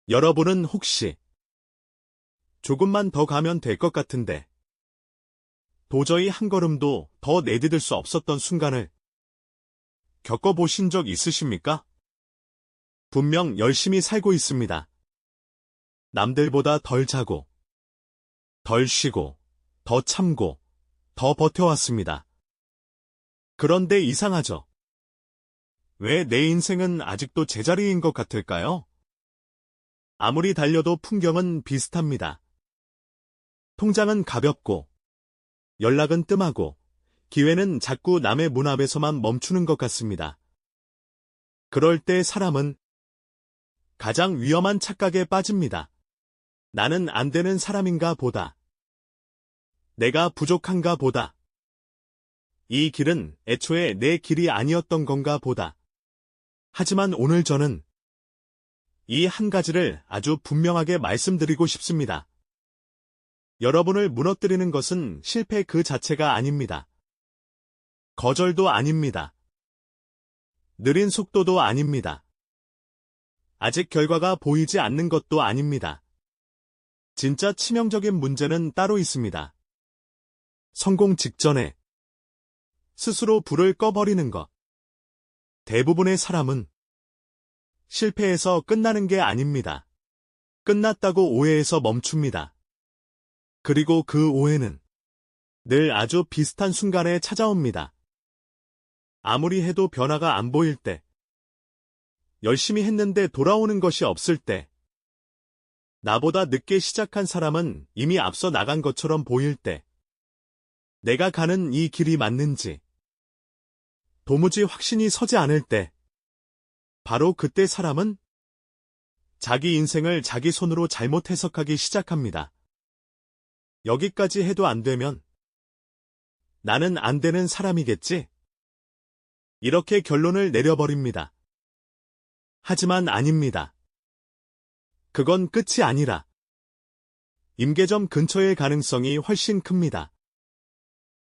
여러분은 혹시 조금만 더 가면 될 것 같은데 도저히 한 걸음도 더 내디딜 수 없었던 순간을 겪어보신 적 있으십니까? 분명 열심히 살고 있습니다. 남들보다 덜 자고, 덜 쉬고, 더 참고, 더 버텨왔습니다. 그런데 이상하죠? 왜 내 인생은 아직도 제자리인 것 같을까요? 아무리 달려도 풍경은 비슷합니다. 통장은 가볍고, 연락은 뜸하고, 기회는 자꾸 남의 문 앞에서만 멈추는 것 같습니다. 그럴 때 사람은 가장 위험한 착각에 빠집니다. 나는 안 되는 사람인가 보다. 내가 부족한가 보다. 이 길은 애초에 내 길이 아니었던 건가 보다. 하지만 오늘 저는 이 한 가지를 아주 분명하게 말씀드리고 싶습니다. 여러분을 무너뜨리는 것은 실패 그 자체가 아닙니다. 거절도 아닙니다. 느린 속도도 아닙니다. 아직 결과가 보이지 않는 것도 아닙니다. 진짜 치명적인 문제는 따로 있습니다. 성공 직전에 스스로 불을 꺼버리는 것. 대부분의 사람은 실패해서 끝나는 게 아닙니다. 끝났다고 오해해서 멈춥니다. 그리고 그 오해는 늘 아주 비슷한 순간에 찾아옵니다. 아무리 해도 변화가 안 보일 때, 열심히 했는데 돌아오는 것이 없을 때, 나보다 늦게 시작한 사람은 이미 앞서 나간 것처럼 보일 때, 내가 가는 이 길이 맞는지 도무지 확신이 서지 않을 때, 바로 그때 사람은 자기 인생을 자기 손으로 잘못 해석하기 시작합니다. 여기까지 해도 안 되면 나는 안 되는 사람이겠지? 이렇게 결론을 내려버립니다. 하지만 아닙니다. 그건 끝이 아니라 임계점 근처의 가능성이 훨씬 큽니다.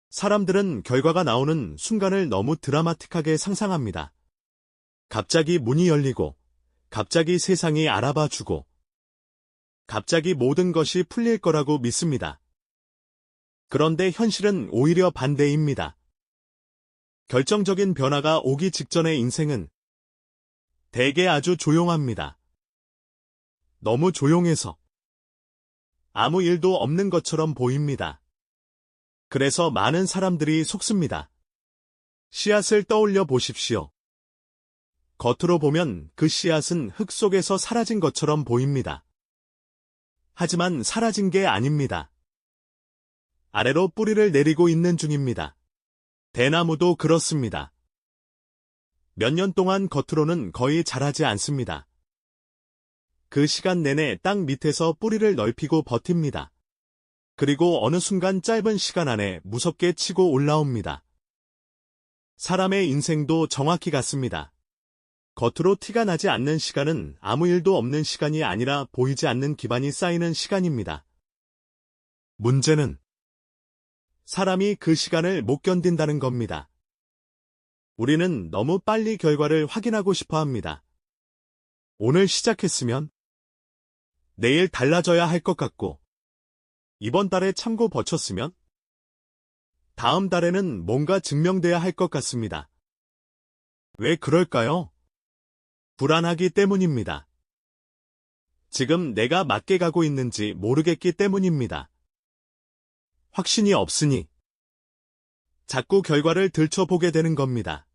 사람들은 결과가 나오는 순간을 너무 드라마틱하게 상상합니다. 갑자기 문이 열리고, 갑자기 세상이 알아봐주고, 갑자기 모든 것이 풀릴 거라고 믿습니다. 그런데 현실은 오히려 반대입니다. 결정적인 변화가 오기 직전의 인생은 대개 아주 조용합니다. 너무 조용해서 아무 일도 없는 것처럼 보입니다. 그래서 많은 사람들이 속습니다. 씨앗을 떠올려 보십시오. 겉으로 보면 그 씨앗은 흙 속에서 사라진 것처럼 보입니다. 하지만 사라진 게 아닙니다. 아래로 뿌리를 내리고 있는 중입니다. 대나무도 그렇습니다. 몇 년 동안 겉으로는 거의 자라지 않습니다. 그 시간 내내 땅 밑에서 뿌리를 넓히고 버팁니다. 그리고 어느 순간 짧은 시간 안에 무섭게 치고 올라옵니다. 사람의 인생도 정확히 같습니다. 겉으로 티가 나지 않는 시간은 아무 일도 없는 시간이 아니라 보이지 않는 기반이 쌓이는 시간입니다. 문제는 사람이 그 시간을 못 견딘다는 겁니다. 우리는 너무 빨리 결과를 확인하고 싶어 합니다. 오늘 시작했으면 내일 달라져야 할 것 같고, 이번 달에 참고 버텼으면 다음 달에는 뭔가 증명돼야 할 것 같습니다. 왜 그럴까요? 불안하기 때문입니다. 지금 내가 맞게 가고 있는지 모르겠기 때문입니다. 확신이 없으니 자꾸 결과를 들춰보게 되는 겁니다.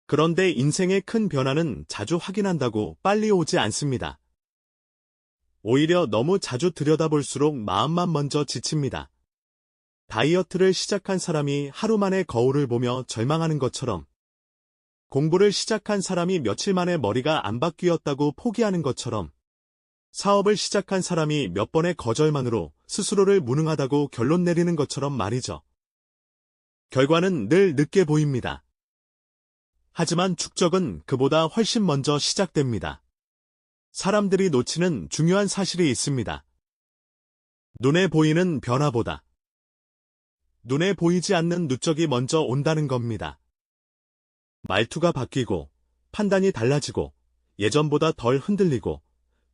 그런데 인생의 큰 변화는 자주 확인한다고 빨리 오지 않습니다. 오히려 너무 자주 들여다볼수록 마음만 먼저 지칩니다. 다이어트를 시작한 사람이 하루 만에 거울을 보며 절망하는 것처럼, 공부를 시작한 사람이 며칠 만에 머리가 안 바뀌었다고 포기하는 것처럼, 사업을 시작한 사람이 몇 번의 거절만으로 스스로를 무능하다고 결론 내리는 것처럼 말이죠. 결과는 늘 늦게 보입니다. 하지만 축적은 그보다 훨씬 먼저 시작됩니다. 사람들이 놓치는 중요한 사실이 있습니다. 눈에 보이는 변화보다 눈에 보이지 않는 누적이 먼저 온다는 겁니다. 말투가 바뀌고, 판단이 달라지고, 예전보다 덜 흔들리고,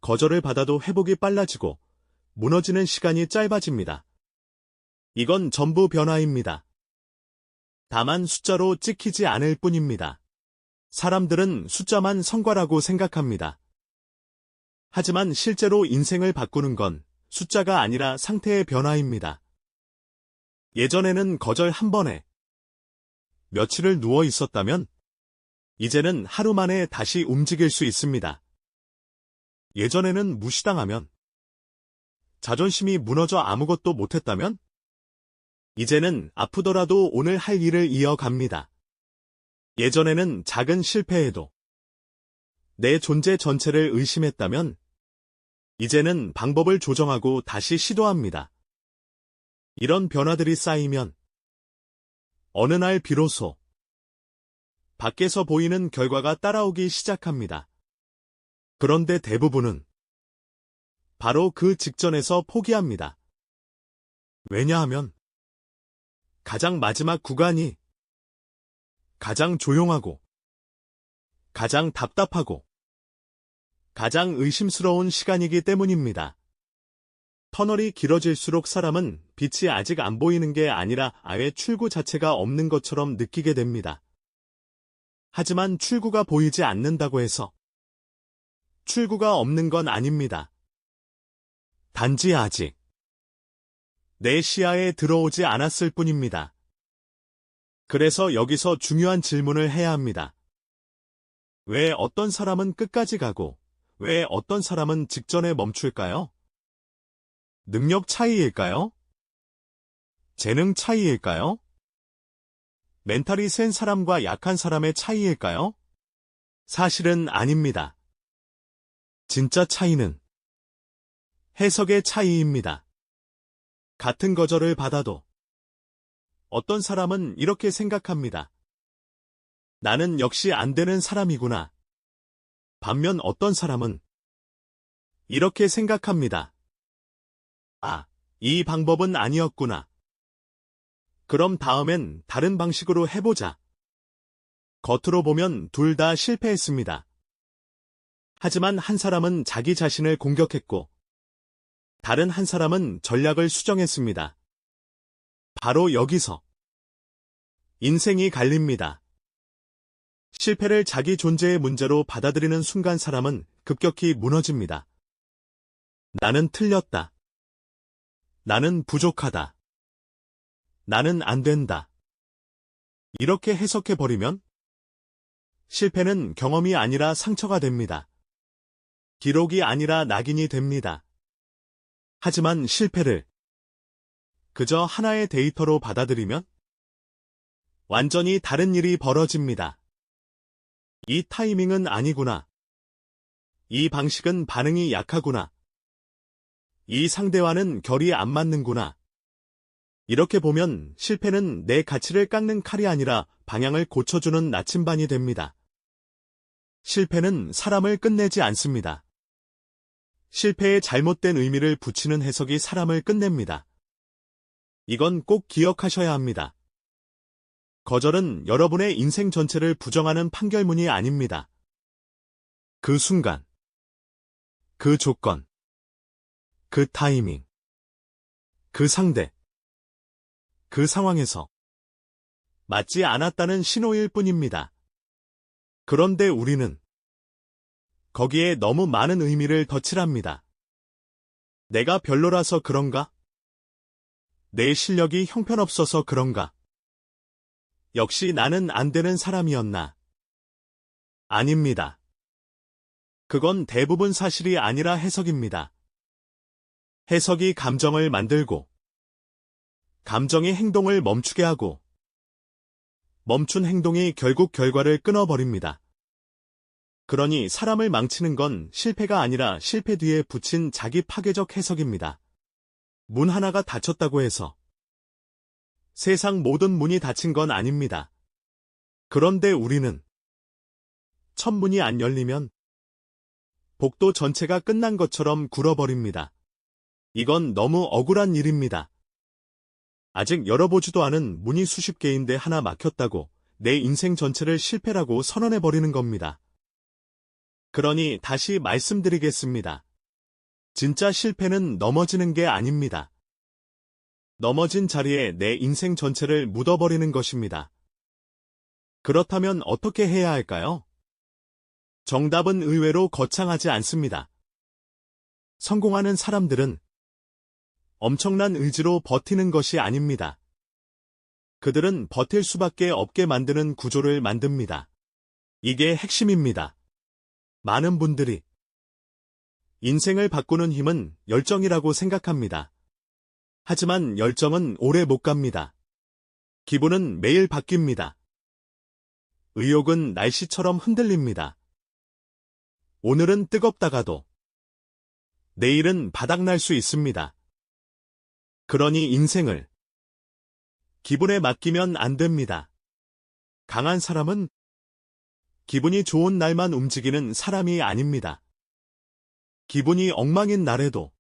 거절을 받아도 회복이 빨라지고 무너지는 시간이 짧아집니다. 이건 전부 변화입니다. 다만 숫자로 찍히지 않을 뿐입니다. 사람들은 숫자만 성과라고 생각합니다. 하지만 실제로 인생을 바꾸는 건 숫자가 아니라 상태의 변화입니다. 예전에는 거절 한 번에 며칠을 누워 있었다면 이제는 하루 만에 다시 움직일 수 있습니다. 예전에는 무시당하면 자존심이 무너져 아무것도 못했다면 이제는 아프더라도 오늘 할 일을 이어갑니다. 예전에는 작은 실패에도 내 존재 전체를 의심했다면 이제는 방법을 조정하고 다시 시도합니다. 이런 변화들이 쌓이면 어느 날 비로소 밖에서 보이는 결과가 따라오기 시작합니다. 그런데 대부분은 바로 그 직전에서 포기합니다. 왜냐하면 가장 마지막 구간이 가장 조용하고 가장 답답하고 가장 의심스러운 시간이기 때문입니다. 터널이 길어질수록 사람은 빛이 아직 안 보이는 게 아니라 아예 출구 자체가 없는 것처럼 느끼게 됩니다. 하지만 출구가 보이지 않는다고 해서 출구가 없는 건 아닙니다. 단지 아직 내 시야에 들어오지 않았을 뿐입니다. 그래서 여기서 중요한 질문을 해야 합니다. 왜 어떤 사람은 끝까지 가고 왜 어떤 사람은 직전에 멈출까요? 능력 차이일까요? 재능 차이일까요? 멘탈이 센 사람과 약한 사람의 차이일까요? 사실은 아닙니다. 진짜 차이는 해석의 차이입니다. 같은 거절을 받아도 어떤 사람은 이렇게 생각합니다. 나는 역시 안 되는 사람이구나. 반면 어떤 사람은 이렇게 생각합니다. 아, 이 방법은 아니었구나. 그럼 다음엔 다른 방식으로 해보자. 겉으로 보면 둘 다 실패했습니다. 하지만 한 사람은 자기 자신을 공격했고 다른 한 사람은 전략을 수정했습니다. 바로 여기서 인생이 갈립니다. 실패를 자기 존재의 문제로 받아들이는 순간 사람은 급격히 무너집니다. 나는 틀렸다. 나는 부족하다. 나는 안 된다. 이렇게 해석해버리면 실패는 경험이 아니라 상처가 됩니다. 기록이 아니라 낙인이 됩니다. 하지만 실패를 그저 하나의 데이터로 받아들이면 완전히 다른 일이 벌어집니다. 이 타이밍은 아니구나. 이 방식은 반응이 약하구나. 이 상대와는 결이 안 맞는구나. 이렇게 보면 실패는 내 가치를 깎는 칼이 아니라 방향을 고쳐주는 나침반이 됩니다. 실패는 사람을 끝내지 않습니다. 실패에 잘못된 의미를 붙이는 해석이 사람을 끝냅니다. 이건 꼭 기억하셔야 합니다. 거절은 여러분의 인생 전체를 부정하는 판결문이 아닙니다. 그 순간, 그 조건, 그 타이밍, 그 상대, 그 상황에서 맞지 않았다는 신호일 뿐입니다. 그런데 우리는 거기에 너무 많은 의미를 덧칠합니다. 내가 별로라서 그런가? 내 실력이 형편없어서 그런가? 역시 나는 안 되는 사람이었나? 아닙니다. 그건 대부분 사실이 아니라 해석입니다. 해석이 감정을 만들고, 감정이 행동을 멈추게 하고, 멈춘 행동이 결국 결과를 끊어버립니다. 그러니 사람을 망치는 건 실패가 아니라 실패 뒤에 붙인 자기 파괴적 해석입니다. 문 하나가 닫혔다고 해서 세상 모든 문이 닫힌 건 아닙니다. 그런데 우리는 첫 문이 안 열리면 복도 전체가 끝난 것처럼 굴어버립니다. 이건 너무 억울한 일입니다. 아직 열어보지도 않은 문이 수십 개인데 하나 막혔다고 내 인생 전체를 실패라고 선언해버리는 겁니다. 그러니 다시 말씀드리겠습니다. 진짜 실패는 넘어지는 게 아닙니다. 넘어진 자리에 내 인생 전체를 묻어버리는 것입니다. 그렇다면 어떻게 해야 할까요? 정답은 의외로 거창하지 않습니다. 성공하는 사람들은 엄청난 의지로 버티는 것이 아닙니다. 그들은 버틸 수밖에 없게 만드는 구조를 만듭니다. 이게 핵심입니다. 많은 분들이 인생을 바꾸는 힘은 열정이라고 생각합니다. 하지만 열정은 오래 못 갑니다. 기분은 매일 바뀝니다. 의욕은 날씨처럼 흔들립니다. 오늘은 뜨겁다가도 내일은 바닥날 수 있습니다. 그러니 인생을 기분에 맡기면 안 됩니다. 강한 사람은 기분이 좋은 날만 움직이는 사람이 아닙니다. 기분이 엉망인 날에도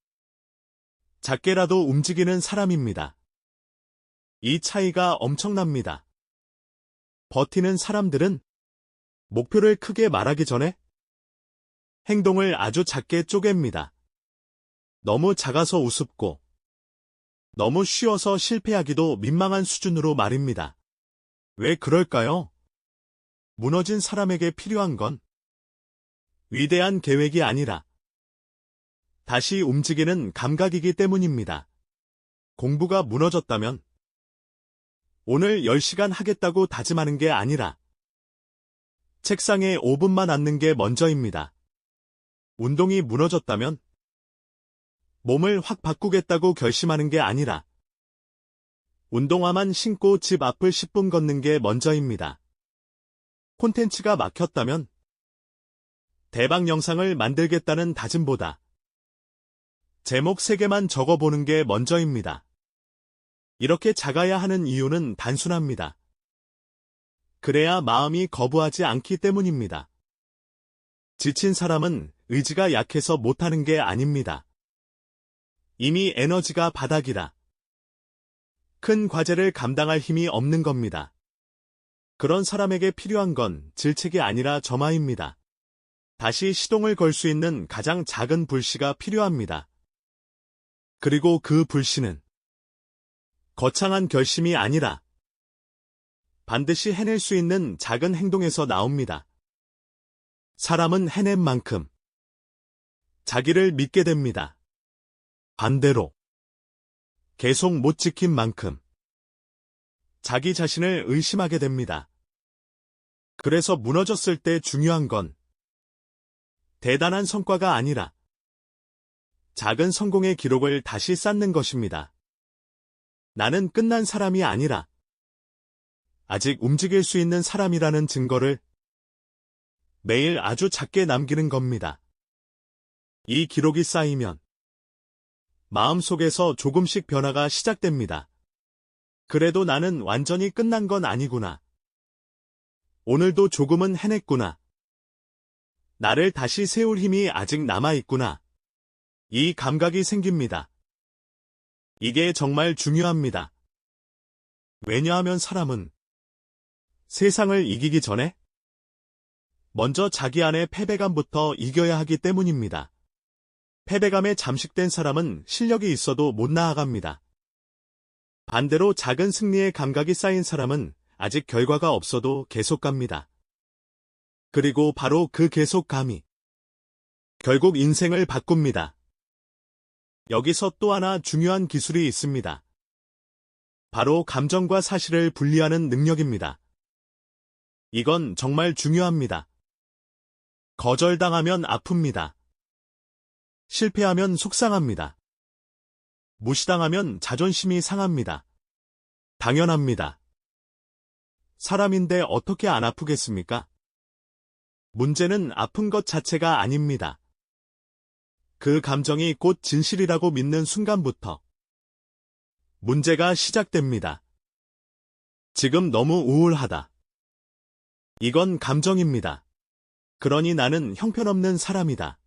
작게라도 움직이는 사람입니다. 이 차이가 엄청납니다. 버티는 사람들은 목표를 크게 말하기 전에 행동을 아주 작게 쪼갭니다. 너무 작아서 우습고 너무 쉬워서 실패하기도 민망한 수준으로 말입니다. 왜 그럴까요? 무너진 사람에게 필요한 건 위대한 계획이 아니라 다시 움직이는 감각이기 때문입니다. 공부가 무너졌다면 오늘 10시간 하겠다고 다짐하는 게 아니라 책상에 5분만 앉는 게 먼저입니다. 운동이 무너졌다면 몸을 확 바꾸겠다고 결심하는 게 아니라 운동화만 신고 집 앞을 10분 걷는 게 먼저입니다. 콘텐츠가 막혔다면 대박 영상을 만들겠다는 다짐보다 제목 3개만 적어보는 게 먼저입니다. 이렇게 작아야 하는 이유는 단순합니다. 그래야 마음이 거부하지 않기 때문입니다. 지친 사람은 의지가 약해서 못하는 게 아닙니다. 이미 에너지가 바닥이라 큰 과제를 감당할 힘이 없는 겁니다. 그런 사람에게 필요한 건 질책이 아니라 점화입니다. 다시 시동을 걸 수 있는 가장 작은 불씨가 필요합니다. 그리고 그 불씨는 거창한 결심이 아니라 반드시 해낼 수 있는 작은 행동에서 나옵니다. 사람은 해낸 만큼 자기를 믿게 됩니다. 반대로 계속 못 지킨 만큼 자기 자신을 의심하게 됩니다. 그래서 무너졌을 때 중요한 건 대단한 성과가 아니라 작은 성공의 기록을 다시 쌓는 것입니다. 나는 끝난 사람이 아니라 아직 움직일 수 있는 사람이라는 증거를 매일 아주 작게 남기는 겁니다. 이 기록이 쌓이면 마음속에서 조금씩 변화가 시작됩니다. 그래도 나는 완전히 끝난 건 아니구나. 오늘도 조금은 해냈구나. 나를 다시 세울 힘이 아직 남아있구나. 이 감각이 생깁니다. 이게 정말 중요합니다. 왜냐하면 사람은 세상을 이기기 전에 먼저 자기 안의 패배감부터 이겨야 하기 때문입니다. 패배감에 잠식된 사람은 실력이 있어도 못 나아갑니다. 반대로 작은 승리의 감각이 쌓인 사람은 아직 결과가 없어도 계속 갑니다. 그리고 바로 그 계속감이 결국 인생을 바꿉니다. 여기서 또 하나 중요한 기술이 있습니다. 바로 감정과 사실을 분리하는 능력입니다. 이건 정말 중요합니다. 거절당하면 아픕니다. 실패하면 속상합니다. 무시당하면 자존심이 상합니다. 당연합니다. 사람인데 어떻게 안 아프겠습니까? 문제는 아픈 것 자체가 아닙니다. 그 감정이 곧 진실이라고 믿는 순간부터 문제가 시작됩니다. 지금 너무 우울하다. 이건 감정입니다. 그러니 나는 형편없는 사람이다.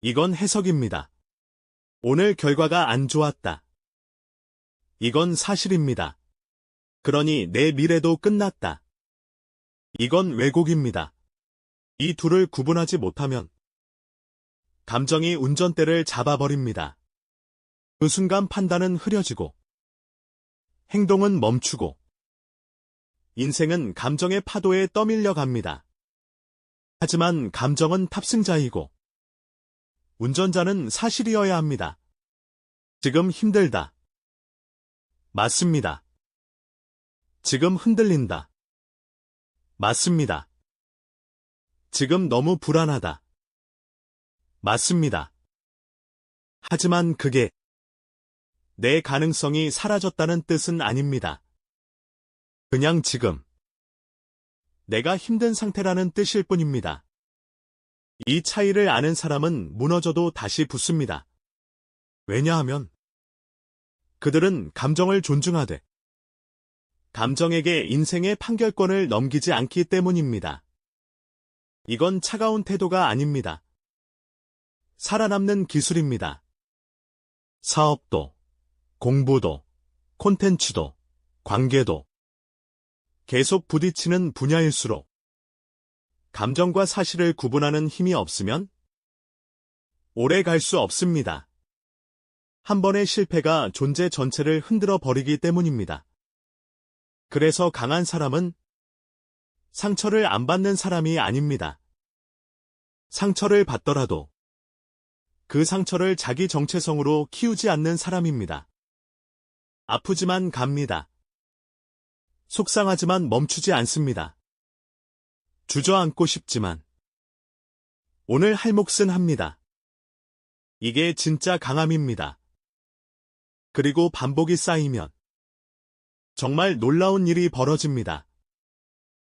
이건 해석입니다. 오늘 결과가 안 좋았다. 이건 사실입니다. 그러니 내 미래도 끝났다. 이건 왜곡입니다. 이 둘을 구분하지 못하면 감정이 운전대를 잡아버립니다. 그 순간 판단은 흐려지고, 행동은 멈추고, 인생은 감정의 파도에 떠밀려 갑니다. 하지만 감정은 탑승자이고, 운전자는 사실이어야 합니다. 지금 힘들다. 맞습니다. 지금 흔들린다. 맞습니다. 지금 너무 불안하다. 맞습니다. 하지만 그게 내 가능성이 사라졌다는 뜻은 아닙니다. 그냥 지금 내가 힘든 상태라는 뜻일 뿐입니다. 이 차이를 아는 사람은 무너져도 다시 붙습니다. 왜냐하면 그들은 감정을 존중하되 감정에게 인생의 판결권을 넘기지 않기 때문입니다. 이건 차가운 태도가 아닙니다. 살아남는 기술입니다. 사업도, 공부도, 콘텐츠도, 관계도 계속 부딪히는 분야일수록 감정과 사실을 구분하는 힘이 없으면 오래 갈 수 없습니다. 한 번의 실패가 존재 전체를 흔들어 버리기 때문입니다. 그래서 강한 사람은 상처를 안 받는 사람이 아닙니다. 상처를 받더라도 그 상처를 자기 정체성으로 키우지 않는 사람입니다. 아프지만 갑니다. 속상하지만 멈추지 않습니다. 주저앉고 싶지만 오늘 할 몫은 합니다. 이게 진짜 강함입니다. 그리고 반복이 쌓이면 정말 놀라운 일이 벌어집니다.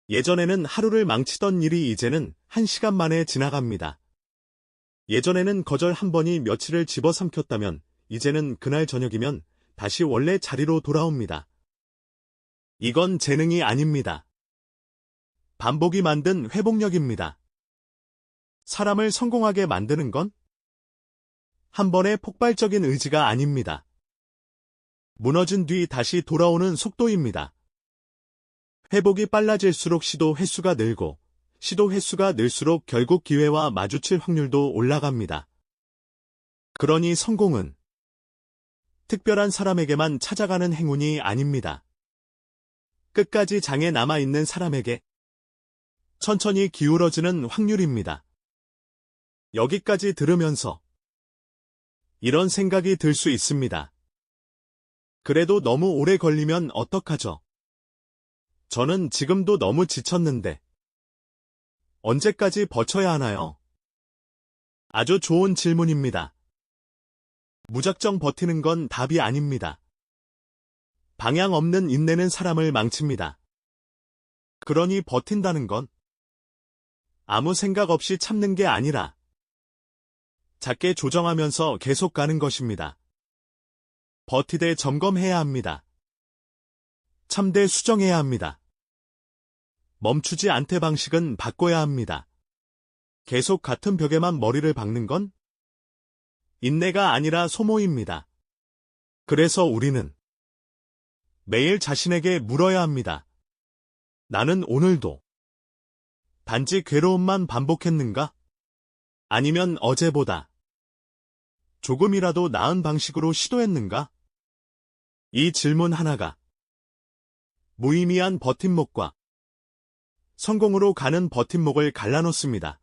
예전에는 하루를 망치던 일이 이제는 1시간 만에 지나갑니다. 예전에는 거절 한 번이 며칠을 집어삼켰다면 이제는 그날 저녁이면 다시 원래 자리로 돌아옵니다. 이건 재능이 아닙니다. 반복이 만든 회복력입니다. 사람을 성공하게 만드는 건 한 번의 폭발적인 의지가 아닙니다. 무너진 뒤 다시 돌아오는 속도입니다. 회복이 빨라질수록 시도 횟수가 늘고 시도 횟수가 늘수록 결국 기회와 마주칠 확률도 올라갑니다. 그러니 성공은 특별한 사람에게만 찾아가는 행운이 아닙니다. 끝까지 장에 남아있는 사람에게 천천히 기울어지는 확률입니다. 여기까지 들으면서 이런 생각이 들 수 있습니다. 그래도 너무 오래 걸리면 어떡하죠? 저는 지금도 너무 지쳤는데 언제까지 버텨야 하나요? 아주 좋은 질문입니다. 무작정 버티는 건 답이 아닙니다. 방향 없는 인내는 사람을 망칩니다. 그러니 버틴다는 건 아무 생각 없이 참는 게 아니라 작게 조정하면서 계속 가는 것입니다. 버티되 점검해야 합니다. 참되 수정해야 합니다. 멈추지 않되 방식은 바꿔야 합니다. 계속 같은 벽에만 머리를 박는 건 인내가 아니라 소모입니다. 그래서 우리는 매일 자신에게 물어야 합니다. 나는 오늘도 단지 괴로움만 반복했는가? 아니면 어제보다 조금이라도 나은 방식으로 시도했는가? 이 질문 하나가 무의미한 버팀목과 성공으로 가는 버팀목을 갈라놓습니다.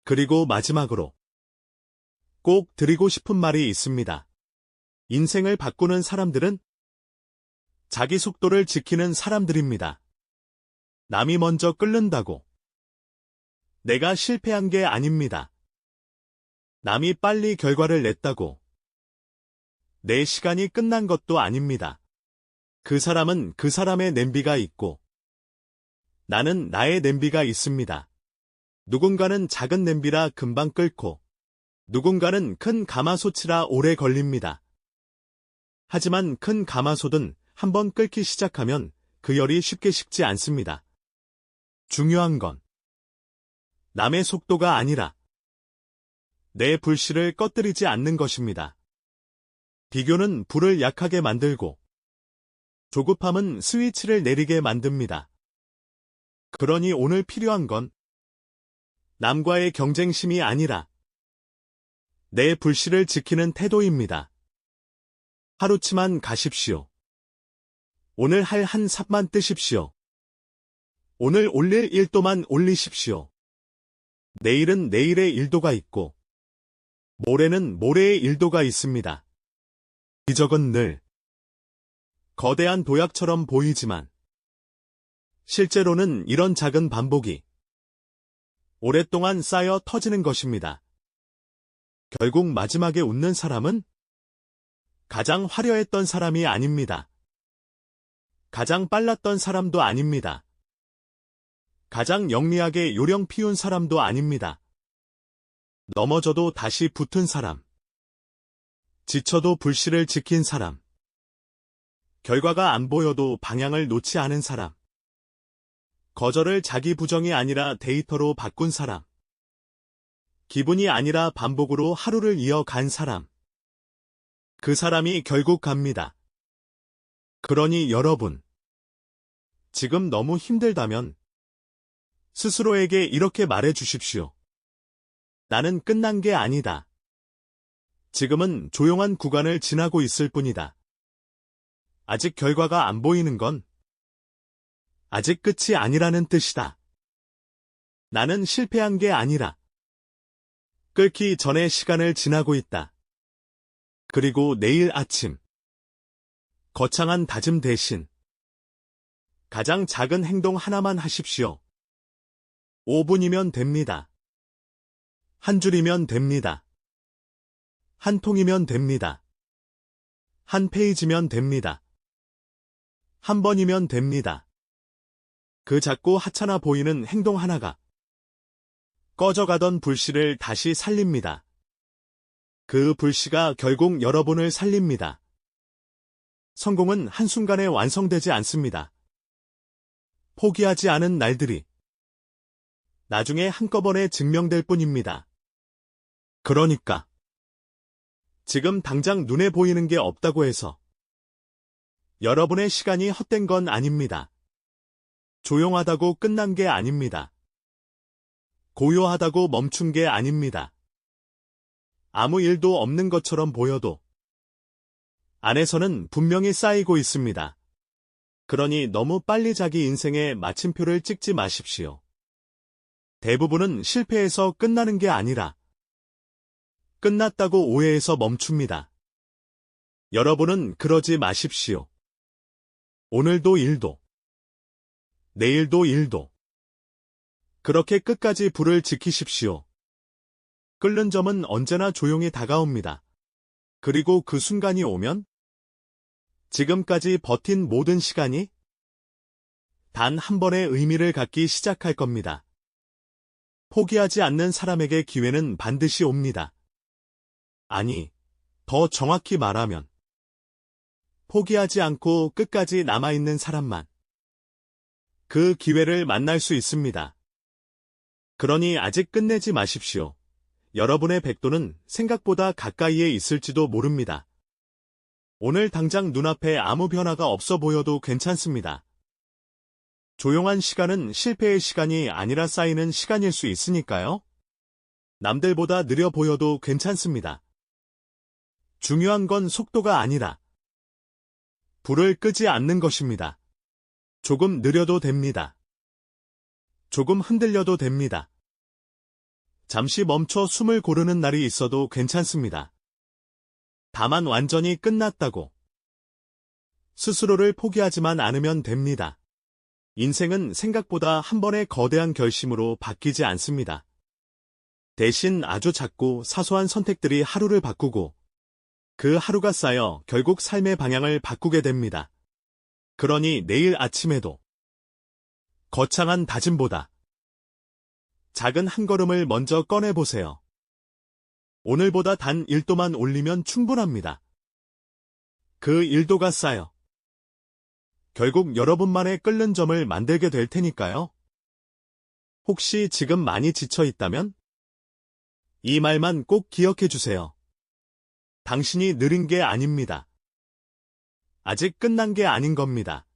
그리고 마지막으로 꼭 드리고 싶은 말이 있습니다. 인생을 바꾸는 사람들은 자기 속도를 지키는 사람들입니다. 남이 먼저 끓는다고 내가 실패한 게 아닙니다. 남이 빨리 결과를 냈다고 내 시간이 끝난 것도 아닙니다. 그 사람은 그 사람의 냄비가 있고 나는 나의 냄비가 있습니다. 누군가는 작은 냄비라 금방 끓고 누군가는 큰 가마솥이라 오래 걸립니다. 하지만 큰 가마솥은 한번 끓기 시작하면 그 열이 쉽게 식지 않습니다. 중요한 건 남의 속도가 아니라 내 불씨를 꺼뜨리지 않는 것입니다. 비교는 불을 약하게 만들고 조급함은 스위치를 내리게 만듭니다. 그러니 오늘 필요한 건 남과의 경쟁심이 아니라 내 불씨를 지키는 태도입니다. 하루치만 가십시오. 오늘 할 한 삽만 뜨십시오. 오늘 올릴 일도만 올리십시오. 내일은 내일의 일도가 있고, 모레는 모레의 일도가 있습니다. 기적은 늘 거대한 도약처럼 보이지만, 실제로는 이런 작은 반복이 오랫동안 쌓여 터지는 것입니다. 결국 마지막에 웃는 사람은 가장 화려했던 사람이 아닙니다. 가장 빨랐던 사람도 아닙니다. 가장 영리하게 요령 피운 사람도 아닙니다. 넘어져도 다시 붙은 사람. 지쳐도 불씨를 지킨 사람. 결과가 안 보여도 방향을 놓지 않은 사람. 거절을 자기 부정이 아니라 데이터로 바꾼 사람. 기분이 아니라 반복으로 하루를 이어간 사람. 그 사람이 결국 갑니다. 그러니 여러분, 지금 너무 힘들다면 스스로에게 이렇게 말해 주십시오. 나는 끝난 게 아니다. 지금은 조용한 구간을 지나고 있을 뿐이다. 아직 결과가 안 보이는 건 아직 끝이 아니라는 뜻이다. 나는 실패한 게 아니라 끓기 전에 시간을 지나고 있다. 그리고 내일 아침 거창한 다짐 대신 가장 작은 행동 하나만 하십시오. 5분이면 됩니다. 한 줄이면 됩니다. 한 통이면 됩니다. 한 페이지면 됩니다. 한 번이면 됩니다. 그 작고 하찮아 보이는 행동 하나가 꺼져가던 불씨를 다시 살립니다. 그 불씨가 결국 여러분을 살립니다. 성공은 한순간에 완성되지 않습니다. 포기하지 않은 날들이 나중에 한꺼번에 증명될 뿐입니다. 그러니까 지금 당장 눈에 보이는 게 없다고 해서 여러분의 시간이 헛된 건 아닙니다. 조용하다고 끝난 게 아닙니다. 고요하다고 멈춘 게 아닙니다. 아무 일도 없는 것처럼 보여도 안에서는 분명히 쌓이고 있습니다. 그러니 너무 빨리 자기 인생에 마침표를 찍지 마십시오. 대부분은 실패해서 끝나는 게 아니라 끝났다고 오해해서 멈춥니다. 여러분은 그러지 마십시오. 오늘도 일도, 내일도 일도. 그렇게 끝까지 불을 지키십시오. 끓는 점은 언제나 조용히 다가옵니다. 그리고 그 순간이 오면 지금까지 버틴 모든 시간이 단 한 번의 의미를 갖기 시작할 겁니다. 포기하지 않는 사람에게 기회는 반드시 옵니다. 아니, 더 정확히 말하면 포기하지 않고 끝까지 남아있는 사람만 그 기회를 만날 수 있습니다. 그러니 아직 끝내지 마십시오. 여러분의 백도는 생각보다 가까이에 있을지도 모릅니다. 오늘 당장 눈앞에 아무 변화가 없어 보여도 괜찮습니다. 조용한 시간은 실패의 시간이 아니라 쌓이는 시간일 수 있으니까요. 남들보다 느려 보여도 괜찮습니다. 중요한 건 속도가 아니라 불을 끄지 않는 것입니다. 조금 느려도 됩니다. 조금 흔들려도 됩니다. 잠시 멈춰 숨을 고르는 날이 있어도 괜찮습니다. 다만 완전히 끝났다고 스스로를 포기하지만 않으면 됩니다. 인생은 생각보다 한 번의 거대한 결심으로 바뀌지 않습니다. 대신 아주 작고 사소한 선택들이 하루를 바꾸고 그 하루가 쌓여 결국 삶의 방향을 바꾸게 됩니다. 그러니 내일 아침에도 거창한 다짐보다 작은 한 걸음을 먼저 꺼내보세요. 오늘보다 단 1도만 올리면 충분합니다. 그 1도가 쌓여 결국 여러분만의 끓는 점을 만들게 될 테니까요. 혹시 지금 많이 지쳐 있다면 이 말만 꼭 기억해 주세요. 당신이 느린 게 아닙니다. 아직 끝난 게 아닌 겁니다.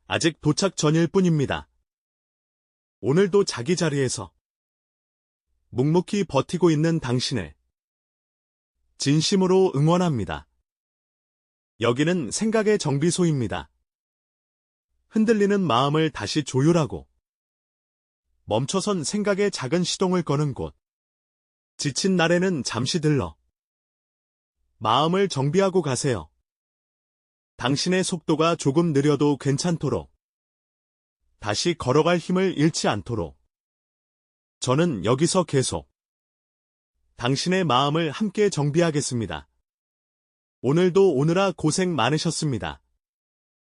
아직 도착 전일 뿐입니다. 오늘도 자기 자리에서 묵묵히 버티고 있는 당신을 진심으로 응원합니다. 여기는 생각의 정비소입니다. 흔들리는 마음을 다시 조율하고 멈춰선 생각의 작은 시동을 거는 곳. 지친 날에는 잠시 들러 마음을 정비하고 가세요. 당신의 속도가 조금 느려도 괜찮도록, 다시 걸어갈 힘을 잃지 않도록. 저는 여기서 계속 당신의 마음을 함께 정비하겠습니다. 오늘도 오느라 고생 많으셨습니다.